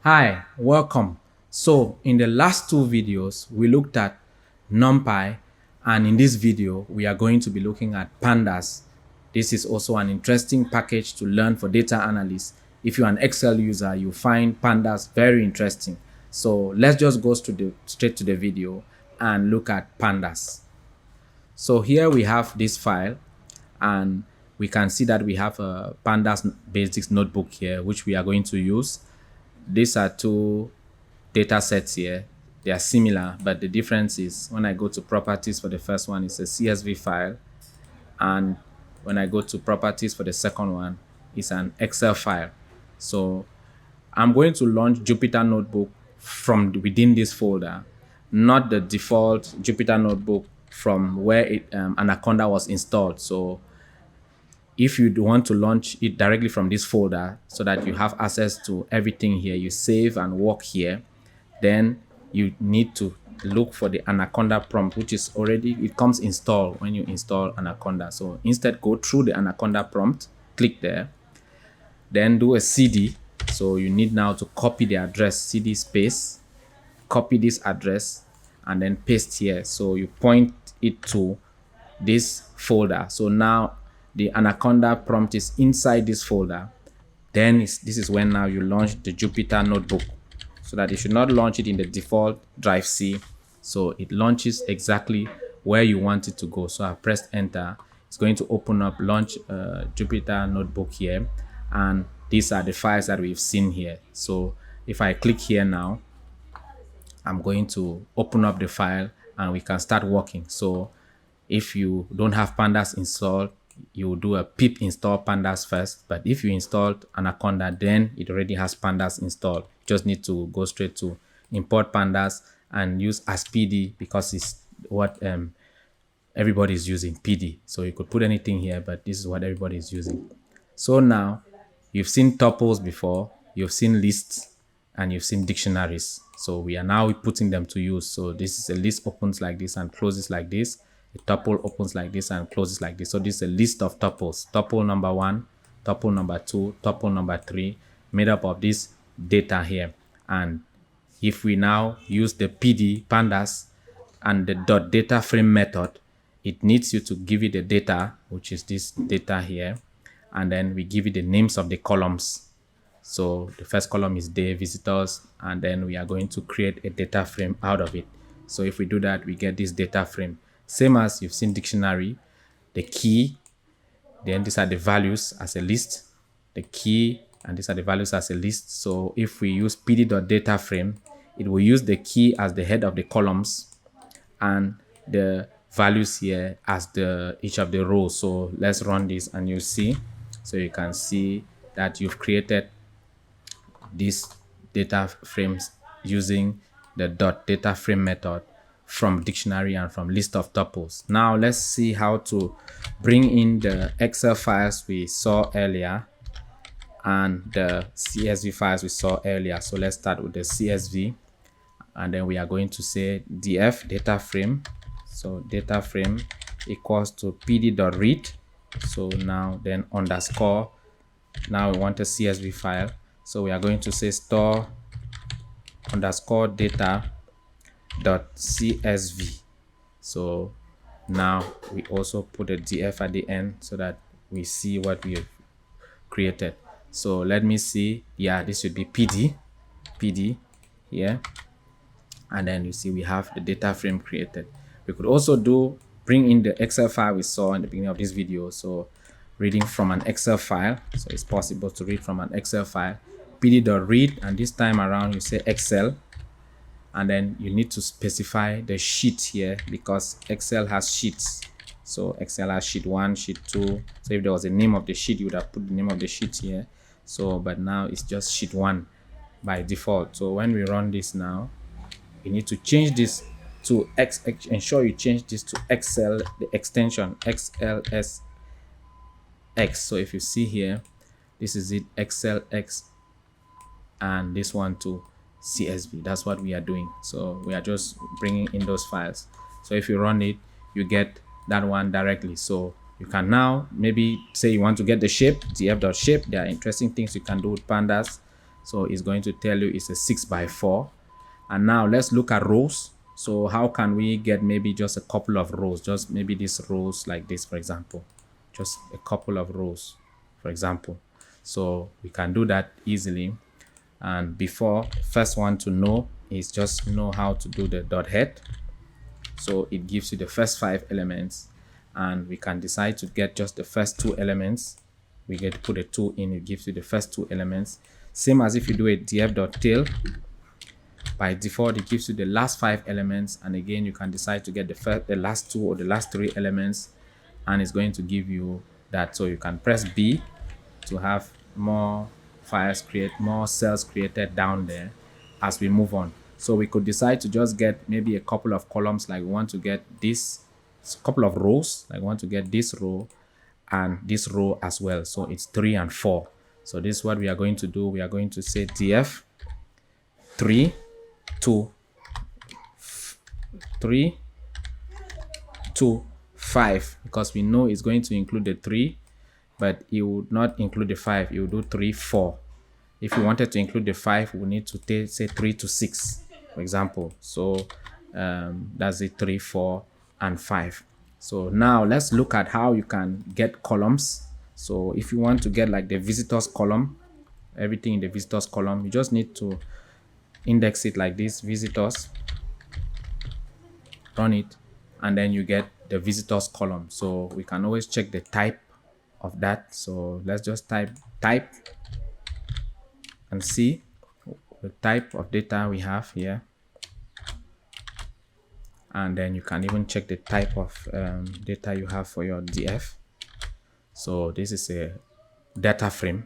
Hi, welcome. So in the last two videos, we looked at NumPy, and in this video, we are going to be looking at Pandas. This is also an interesting package to learn for data analysts. If you're an Excel user, you find Pandas very interesting. So let's just go straight to the video and look at Pandas. So here we have this file, and we can see that we have a Pandas Basics notebook here, which we are going to use. These are two data sets here. They are similar, but the difference is when I go to properties for the first one, it's a CSV file, and when I go to properties for the second one, it's an Excel file. So I'm going to launch Jupyter Notebook from within this folder, not the default Jupyter Notebook from where Anaconda was installed. So if you want to launch it directly from this folder so that you have access to everything here, you save and work here, then you need to look for the Anaconda prompt, which is already, it comes installed when you install Anaconda. So instead, go through the Anaconda prompt, click there, then do a CD. So you need now to copy the address, CD space, copy this address, and then paste here. So you point it to this folder. So now the Anaconda prompt is inside this folder. Then this is when now you launch the Jupyter Notebook, so that you should not launch it in the default drive C. So it launches exactly where you want it to go. So I pressed enter. It's going to open up, launch Jupyter Notebook here. And these are the files that we've seen here. So if I click here now, I'm going to open up the file and we can start working. So if you don't have Pandas installed, you will do a pip install Pandas first. But if you installed Anaconda, then it already has Pandas installed. Just need to go straight to import Pandas and use as PD, because it's what everybody is using, PD. So you could put anything here, but this is what everybody is using. So now you've seen tuples before, you've seen lists, and you've seen dictionaries. So we are now putting them to use. So this is a list, opens like this and closes like this. A tuple opens like this and closes like this. So this is a list of tuples. Tuple number 1, tuple number 2, tuple number 3, made up of this data here. And if we now use the PD Pandas and the .data frame method, it needs you to give it the data, which is this data here, and then we give it the names of the columns. So the first column is day, visitors, and then we are going to create a data frame out of it. So if we do that, we get this data frame. Same as you've seen dictionary, the key, then these are the values as a list, the key, and these are the values as a list. So if we use pd.data frame, it will use the key as the head of the columns and the values here as each of the rows. So let's run this and you see. So you can see that you've created these data frames using the .data frame method from dictionary and from list of tuples. Now let's see how to bring in the Excel files we saw earlier and the CSV files we saw earlier. So let's start with the CSV, and then we are going to say df data frame. So data frame equals to pd.read. So now then underscore, now we want a CSV file. So we are going to say store underscore data dot CSV. So now we also put a df at the end so that we see what we have created. So let me see. Yeah, this should be PD here, and then you see we have the data frame created. We could also bring in the Excel file we saw in the beginning of this video. So reading from an Excel file, so it's possible to read from an Excel file, pd.read, and this time around you say Excel, and then you need to specify the sheet here because Excel has sheets. So Excel has sheet 1, sheet 2. So if there was a name of the sheet, you would have put the name of the sheet here. So but now it's just sheet 1 by default. So when we run this now, you need to change this to ensure you change this to Excel, the extension XLSX. So if you see here, this is it, XLX, and this one to CSV. That's what we are doing. So we are just bringing in those files. So if you run it, you get that one directly. So you can now maybe say you want to get the shape, df.shape. There are interesting things you can do with Pandas. So it's going to tell you it's a 6x4. And now let's look at rows. So how can we get maybe just a couple of rows, just maybe these rows like this, for example, just a couple of rows, for example. So we can do that easily. And before, first one to know is just know how to do the dot head. So it gives you the first 5 elements, and we can decide to get just the first 2 elements. We get to put a 2 in, it gives you the first 2 elements. Same as if you do a df.tail. By default, it gives you the last 5 elements, and again you can decide to get the last 2 or the last 3 elements, and it's going to give you that. So you can press B to have more files more cells created down there as we move on. So we could decide to just get maybe a couple of columns, like we want to get this couple of rows, like we want to get this row and this row as well. So it's 3 and 4. So this is what we are going to do. We are going to say df 3 to 5, because we know it's going to include the 3, but it would not include the 5. It will do 3 4. If we wanted to include the 5, we need to say 3 to 6, for example. So that's it, 3 4 and 5. So now let's look at how you can get columns. So if you want to get like the visitors column, everything in the visitors column, you just need to index it like this, visitors, run it, and then you get the visitors column. So we can always check the type of that. So let's just type and see the type of data we have here, and then you can even check the type of data you have for your df. So this is a data frame,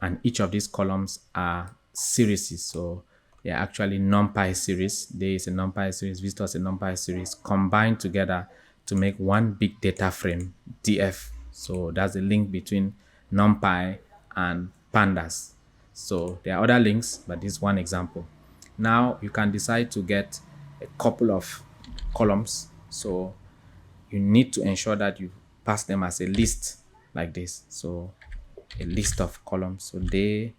and each of these columns are series. So they're actually numpy series. There is a numpy series, visitors a numpy series, combined together to make one big data frame, df. So that's the link between numpy and pandas. So there are other links, but this is one example. Now you can decide to get a couple of columns. So you need to ensure that you pass them as a list like this. So a list of columns. So they,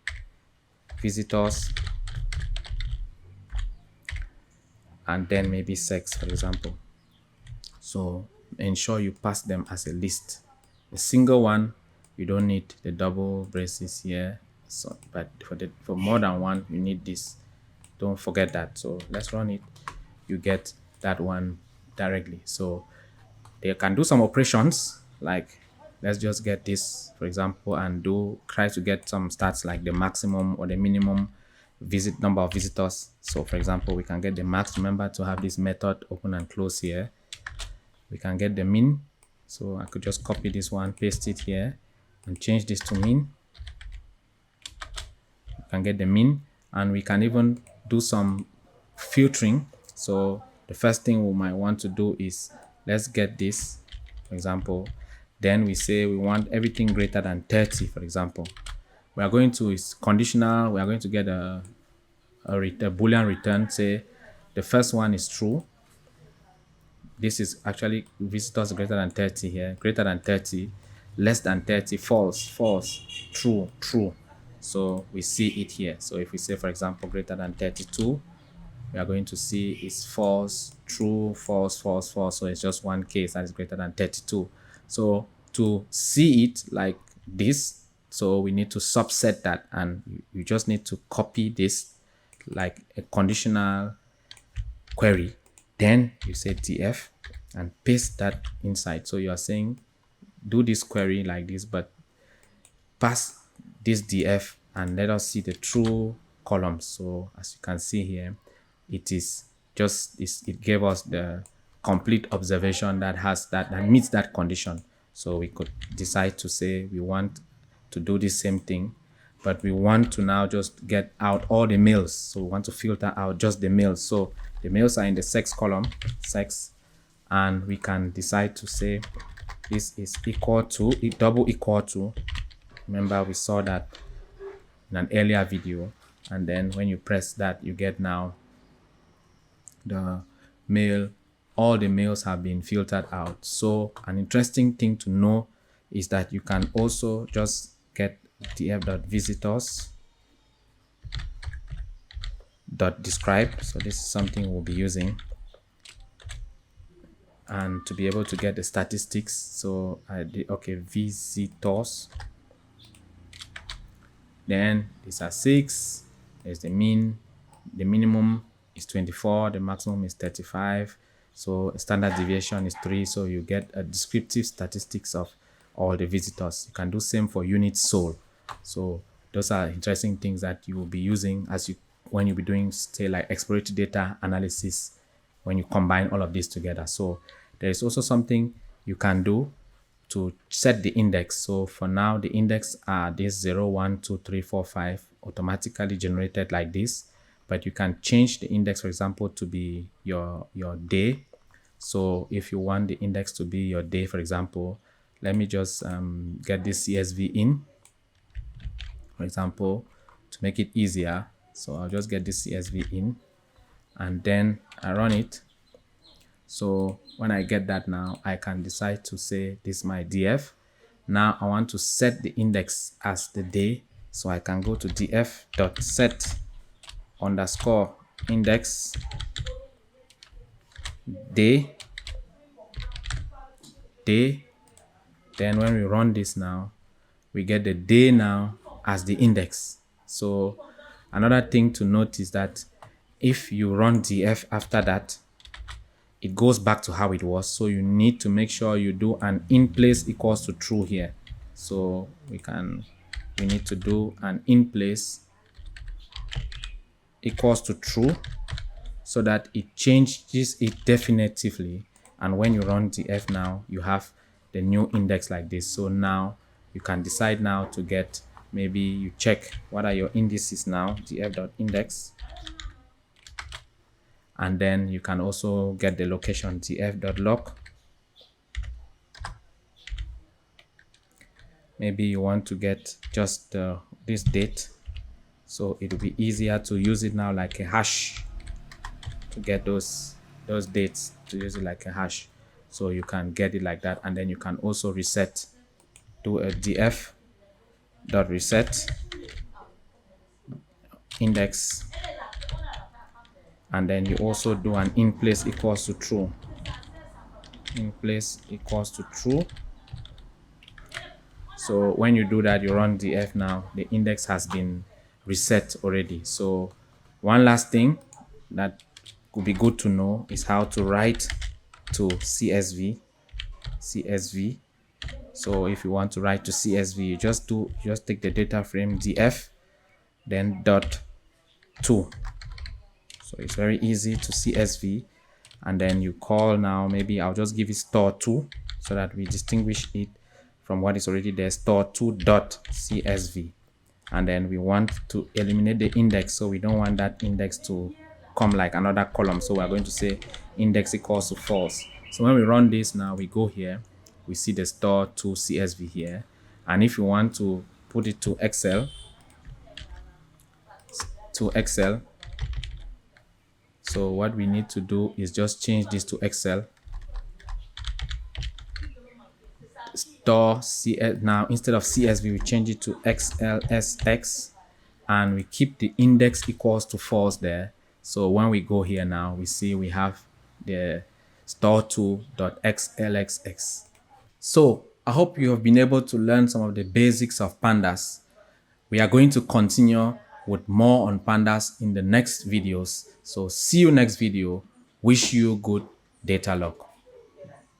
visitors, and then maybe sex, for example. So ensure you pass them as a list. A single one, you don't need the double braces here. So, but for more than one, you need this. Don't forget that. So let's run it. You get that one directly. So they can do some operations, like let's just get this, for example, and try to get some stats like the maximum or the minimum number of visitors. So for example, we can get the max. Remember to have this method open and close here. We can get the min. So I could just copy this one, paste it here, and change this to min. We can get the min, and we can even do some filtering. So the first thing we might want to do is, let's get this, for example. Then we say we want everything greater than 30, for example. We are going to, is conditional. We are going to get a Boolean return. Say the first one is true. This is actually visitors greater than 30 here. Greater than 30, less than 30, false, false, true, true. So we see it here. So if we say, for example, greater than 32, we are going to see is false, true, false, false, false. So it's just one case that is greater than 32. So to see it like this, so we need to subset that, and you just need to copy this like a conditional query. Then you say df and paste that inside. So you are saying do this query like this, but pass this df and let us see the true columns. So as you can see here, it is just it gave us the complete observation that meets that condition. So we could decide to say we want to do the same thing, but we want to now just get out all the males. So we want to filter out just the males. So the males are in the sex column, sex, and we can decide to say this is equal to, double equal to. Remember we saw that in an earlier video, and then when you press that, you get now the male, all the males have been filtered out. So an interesting thing to know is that you can also just get df.visitors dot describe. So this is something we'll be using, and to be able to get the statistics. So I did, okay, visitors, then these are 6, there's the mean, the minimum is 24, the maximum is 35, so standard deviation is 3, so you get a descriptive statistics of all the visitors. You can do same for units sold. So those are interesting things that you will be using as you when you'll be doing, say, like exploratory data analysis, when you combine all of this together. So there is also something you can do to set the index. So for now, the index are this 0, 1, 2, 3, 4, 5 automatically generated like this, but you can change the index, for example, to be your day. So if you want the index to be your day, for example, let me just get this CSV in, for example, to make it easier. So I'll just get this CSV in and then I run it. So when I get that, now I can decide to say this is my df. Now I want to set the index as the day, so I can go to df.set underscore index day. Then when we run this now, we get the day now as the index. So another thing to note is that if you run df after that, it goes back to how it was. So you need to make sure you do an in place equals to true here. So we need to do an in place equals to true, so that it changes it definitively. And when you run df now, you have the new index like this. So now you can decide now to get, maybe you check what are your indices now, df.index, and then you can also get the location, df.log. Maybe you want to get just this date, so it will be easier to use it now like a hash, to get those dates, to use it like a hash. So you can get it like that, and then you can also reset, do a df.reset index, and then you also do an in place equals to true. In place equals to true. So when you do that, you run df now, the index has been reset already. So one last thing that could be good to know is how to write to CSV. So if you want to write to CSV, you just take the data frame df, then dot to. So it's very easy to CSV, and then you call now, maybe I'll just give it store to, so that we distinguish it from what is already there, store to dot CSV. And then we want to eliminate the index, so we don't want that index to come like another column. So we're going to say index equals to false. So when we run this now, we go here, we see the store to CSV here. And if you want to put it to Excel, so what we need to do is just change this to Excel. Store CS, now instead of CSV, we change it to XLSX, and we keep the index equals to false there. So when we go here now, we see we have the store2.xlxx. So I hope you have been able to learn some of the basics of Pandas. We are going to continue with more on Pandas in the next videos. So see you next video. Wish you good data luck.